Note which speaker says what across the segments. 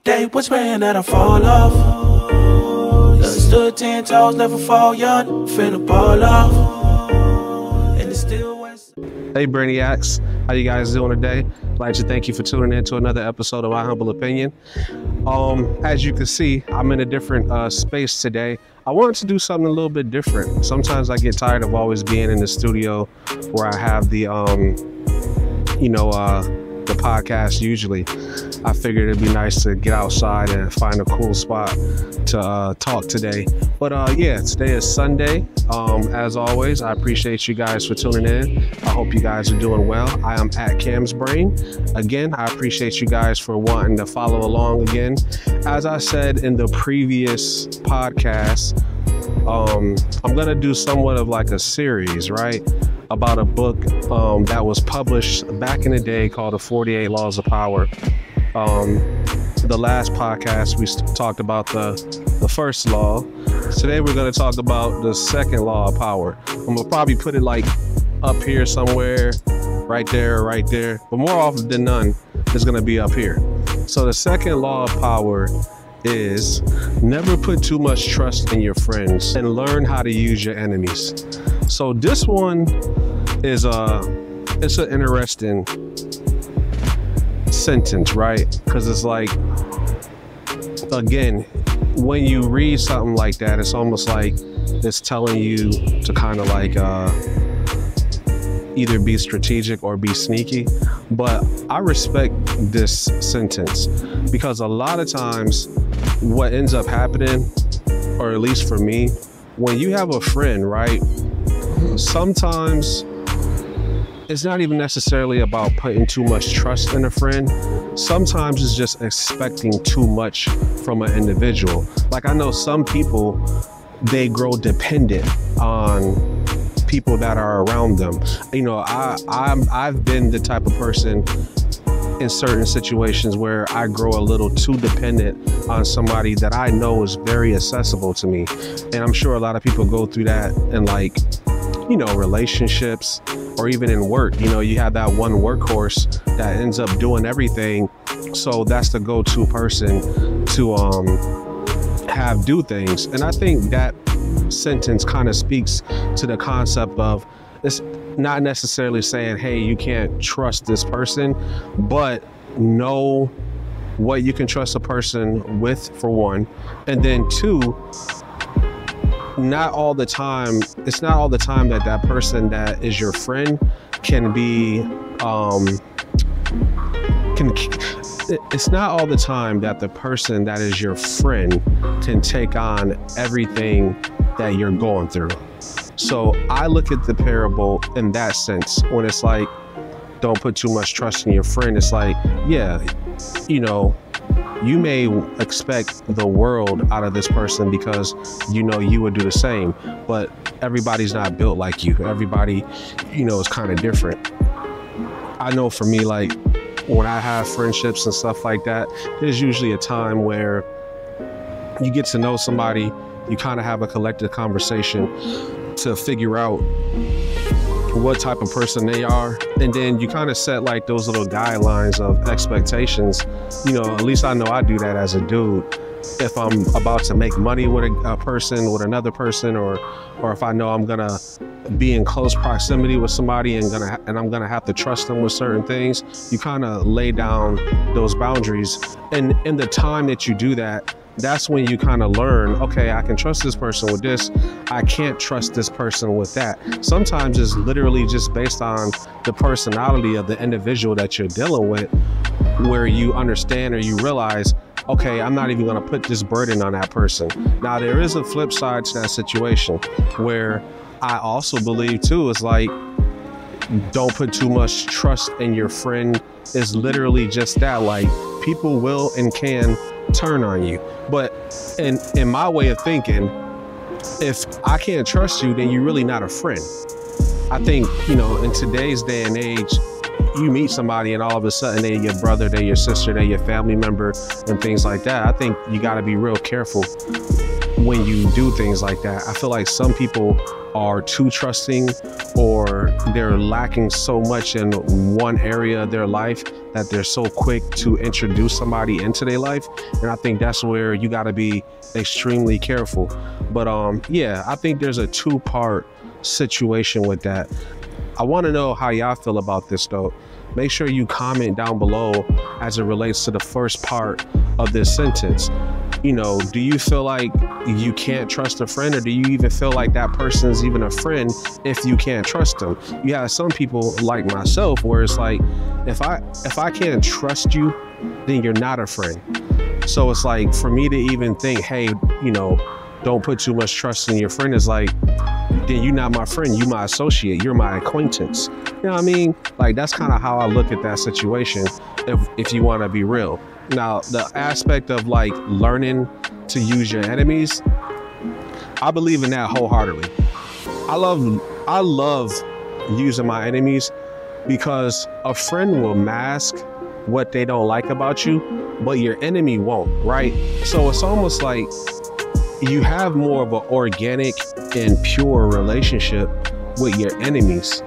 Speaker 1: They was praying that I fall off. Yeah, stood 10 toes, never fall young, finna ball off. And it's still West.
Speaker 2: Hey Brainiacs, how you guys doing today? I'd like to thank you for tuning in to another episode of My Humble Opinion. As you can see, I'm in a different space today. I wanted to do something a little bit different. Sometimes I get tired of always being in the studio where I have the podcast usually. I figured it'd be nice to get outside and find a cool spot to talk today. But yeah, today is Sunday. As always, I appreciate you guys for tuning in. I hope you guys are doing well. I am at Cam's Brain. Again, I appreciate you guys for wanting to follow along again. As I said in the previous podcast, I'm gonna do somewhat of like a series, right? About a book that was published back in the day called The 48 Laws of Power. The last podcast we talked about the first law. Today we're going to talk about the second law of power. I'm going to probably put it like up here somewhere, right there, but more often than none it's going to be up here. So the second law of power is never put too much trust in your friends and learn how to use your enemies. So this one is it's an interesting sentence, right? Because it's like, again, when you read something like that, it's almost like it's telling you to kind of like either be strategic or be sneaky. But I respect this sentence because a lot of times what ends up happening, or at least for me, when you have a friend, right, sometimes it's not even necessarily about putting too much trust in a friend. Sometimes it's just expecting too much from an individual. Like I know some people, they grow dependent on people that are around them. You know, I've been the type of person in certain situations where I grow a little too dependent on somebody that I know is very accessible to me. And I'm sure a lot of people go through that in, like, you know, relationships or even in work. You know, you have that one workhorse that ends up doing everything. So that's the go-to person to have do things. And I think that sentence kind of speaks to the concept of, it's not necessarily saying, hey, you can't trust this person, but know what you can trust a person with, for one. And then two, not all the time, it's not all the time that that person that is your friend can be, it's not all the time that the person that is your friend can take on everything that you're going through. So I look at the parable in that sense. When it's like, don't put too much trust in your friend, it's like, yeah, you know, you may expect the world out of this person because you know you would do the same, but everybody's not built like you. Everybody, you know, is kind of different. I know for me, like when I have friendships and stuff like that, there's usually a time where you get to know somebody, you kind of have a collective conversation to figure out what type of person they are, and then you kind of set like those little guidelines of expectations. You know, at least I know I do that as a dude. If I'm about to make money with a person, with another person, or if I know I'm gonna be in close proximity with somebody and I'm gonna have to trust them with certain things, you kind of lay down those boundaries. And in the time that you do that, that's when you kind of learn, okay, I can trust this person with this, I can't trust this person with that. Sometimes it's literally just based on the personality of the individual that you're dealing with, where you understand or you realize, okay, I'm not even going to put this burden on that person. Now, there is a flip side to that situation where I also believe too, it's like, don't put too much trust in your friend. Is literally just that, like, people will and can turn on you. But in my way of thinking, if I can't trust you, then you're really not a friend. I think, you know, in today's day and age, you meet somebody and all of a sudden they're your brother, they're your sister, they're your family member and things like that. I think you got to be real careful when you do things like that. I feel like some people are too trusting, or they're lacking so much in one area of their life that they're so quick to introduce somebody into their life. And I think that's where you got to be extremely careful. But yeah, I think there's a two-part situation with that. I want to know how y'all feel about this though. Make sure you comment down below as it relates to the first part of this sentence. You know, do you feel like you can't trust a friend, or do you even feel like that person is even a friend if you can't trust them? You have some people like myself where it's like, if I can't trust you, then you're not a friend. So it's like, for me to even think, hey, you know, don't put too much trust in your friend, is like, then you're not my friend, you my associate, you're my acquaintance. You know what I mean? Like, that's kind of how I look at that situation, if you want to be real. Now, the aspect of like learning to use your enemies, I believe in that wholeheartedly. I love using my enemies, because a friend will mask what they don't like about you, but your enemy won't, right? So it's almost like you have more of an organic and pure relationship with your enemies,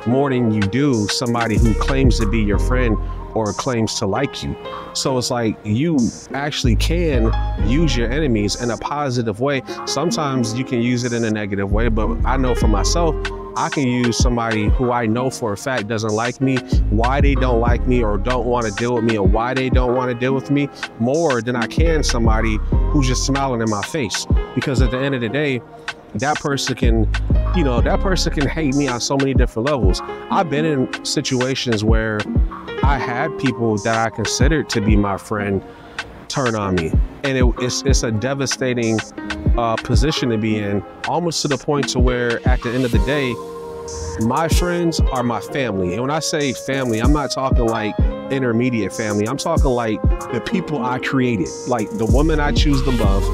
Speaker 2: more than you do somebody who claims to be your friend or claims to like you. So it's like, you actually can use your enemies in a positive way. Sometimes you can use it in a negative way, but I know for myself, I can use somebody who I know for a fact doesn't like me, why they don't like me or don't want to deal with me, or why they don't want to deal with me, more than I can somebody who's just smiling in my face. Because at the end of the day, that person can, you know, that person can hate me on so many different levels. I've been in situations where I had people that I considered to be my friend turn on me, and it's a devastating position to be in, almost to the point to where at the end of the day, my friends are my family. And when I say family, I'm not talking like intermediate family. I'm talking like the people I created, like the woman I choose to love,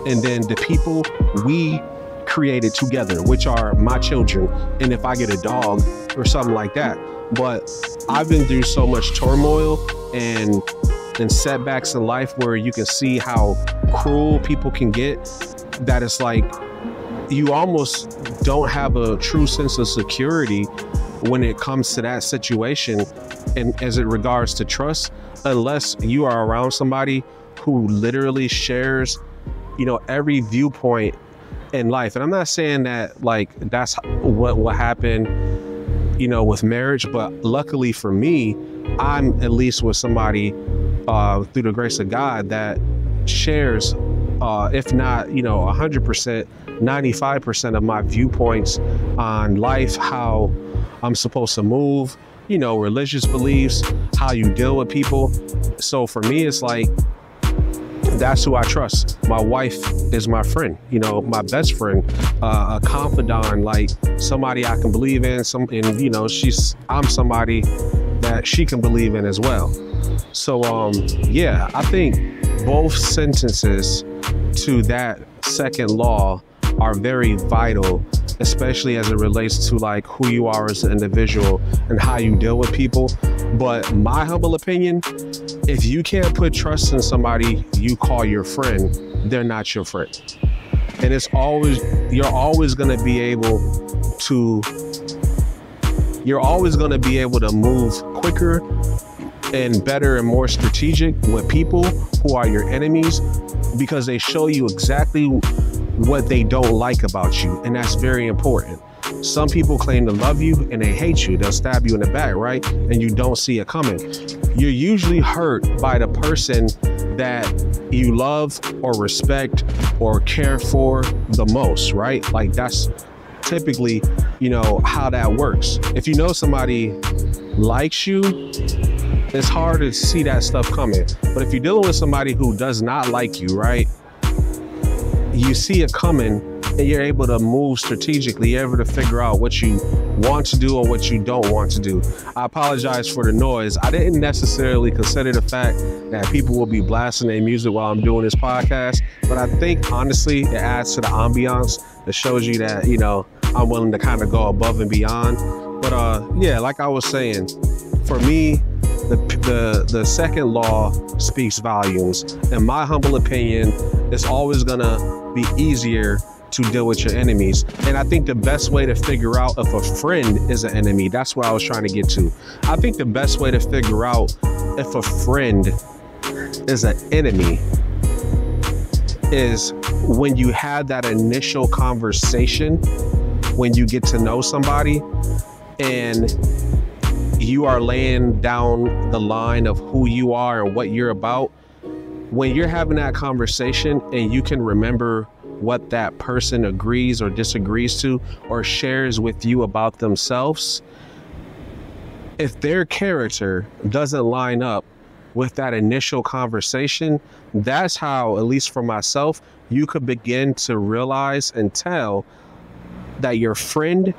Speaker 2: and then the people we created together, which are my children, and if I get a dog or something like that. But I've been through so much turmoil and setbacks in life where you can see how cruel people can get, that it's like you almost don't have a true sense of security when it comes to that situation, and as it regards to trust, unless you are around somebody who literally shares, you know, every viewpoint in life. And I'm not saying that like that's what happened, you know, with marriage, but luckily for me, I'm at least with somebody through the grace of God that shares, if not, you know, 100%, 95% of my viewpoints on life, how I'm supposed to move, you know, religious beliefs, how you deal with people. So for me, it's like, that's who I trust. My wife is my friend, you know, my best friend, a confidant, like somebody I can believe in, and you know, I'm somebody that she can believe in as well. So yeah, I think both sentences to that second law are very vital, especially as it relates to like who you are as an individual and how you deal with people. But my humble opinion, if you can't put trust in somebody you call your friend, they're not your friend. And you're always going to be able to move quicker and better and more strategic with people who are your enemies, because they show you exactly what they don't like about you. And that's very important. Some people claim to love you and they hate you. They'll stab you in the back, right? And you don't see it coming. You're usually hurt by the person that you love or respect or care for the most, right? Like that's typically, you know, how that works. If you know somebody likes you, it's hard to see that stuff coming. But if you're dealing with somebody who does not like you, right? You see it coming and you're able to move strategically. You're able to figure out what you want to do or what you don't want to do. I apologize for the noise. I didn't necessarily consider the fact that people will be blasting their music while I'm doing this podcast, but I think honestly it adds to the ambiance. It shows you that, you know, I'm willing to kind of go above and beyond. But yeah, like I was saying, for me, the second law speaks volumes. In my humble opinion, it's always gonna be easier to deal with your enemies. And I think the best way to figure out if a friend is an enemy, that's what I was trying to get to. I think the best way to figure out if a friend is an enemy is when you have that initial conversation, when you get to know somebody and you are laying down the line of who you are and what you're about. When you're having that conversation and you can remember what that person agrees or disagrees to or shares with you about themselves, if their character doesn't line up with that initial conversation, that's how, at least for myself, you could begin to realize and tell that your friend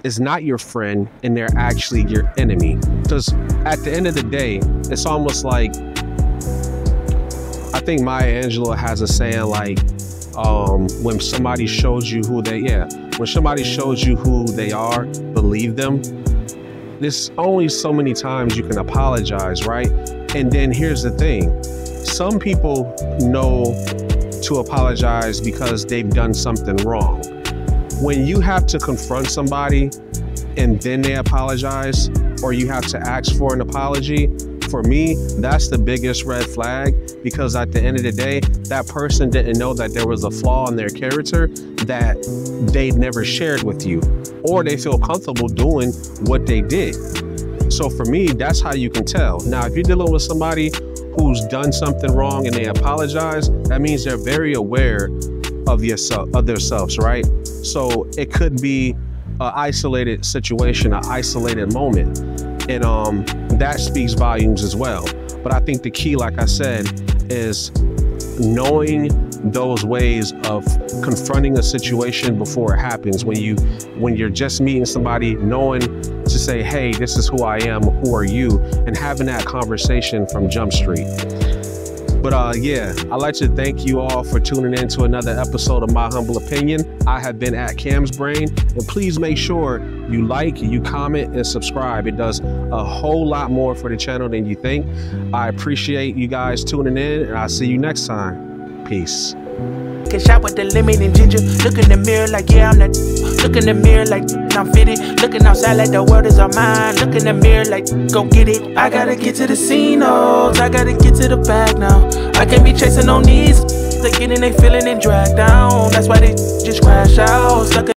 Speaker 2: is not your friend and they're actually your enemy. Because at the end of the day, it's almost like, I think Maya Angelou has a saying like, when somebody shows you who they, when somebody shows you who they are, believe them. There's only so many times you can apologize, right? And then here's the thing. Some people know to apologize because they've done something wrong. When you have to confront somebody and then they apologize, or you have to ask for an apology, for me, that's the biggest red flag, because at the end of the day, that person didn't know that there was a flaw in their character that they never shared with you, or they feel comfortable doing what they did. So for me, that's how you can tell. Now, if you're dealing with somebody who's done something wrong and they apologize, that means they're very aware of themselves, right? So it could be an isolated situation, an isolated moment. And that speaks volumes as well. But I think the key, like I said, is knowing those ways of confronting a situation before it happens. When you're just meeting somebody, knowing to say, hey, this is who I am, who are you? And having that conversation from Jump Street. But yeah, I'd like to thank you all for tuning in to another episode of My Humble Opinion. I have been at Cam's Brain, and please make sure you like, you comment, and subscribe. It does a whole lot more for the channel than you think. I appreciate you guys tuning in, and I'll see you next time. Peace.
Speaker 1: Get shot with the lemon and ginger. Look in the mirror like, yeah, I'm that. Look in the mirror like, I'm fitted. Looking outside like the world is all mine. Look in the mirror like, go get it. I gotta get to the scene, oh, I gotta get to the bag now. I can't be chasing on these. They getting they feeling and dragged down. That's why they just crash out. Stuck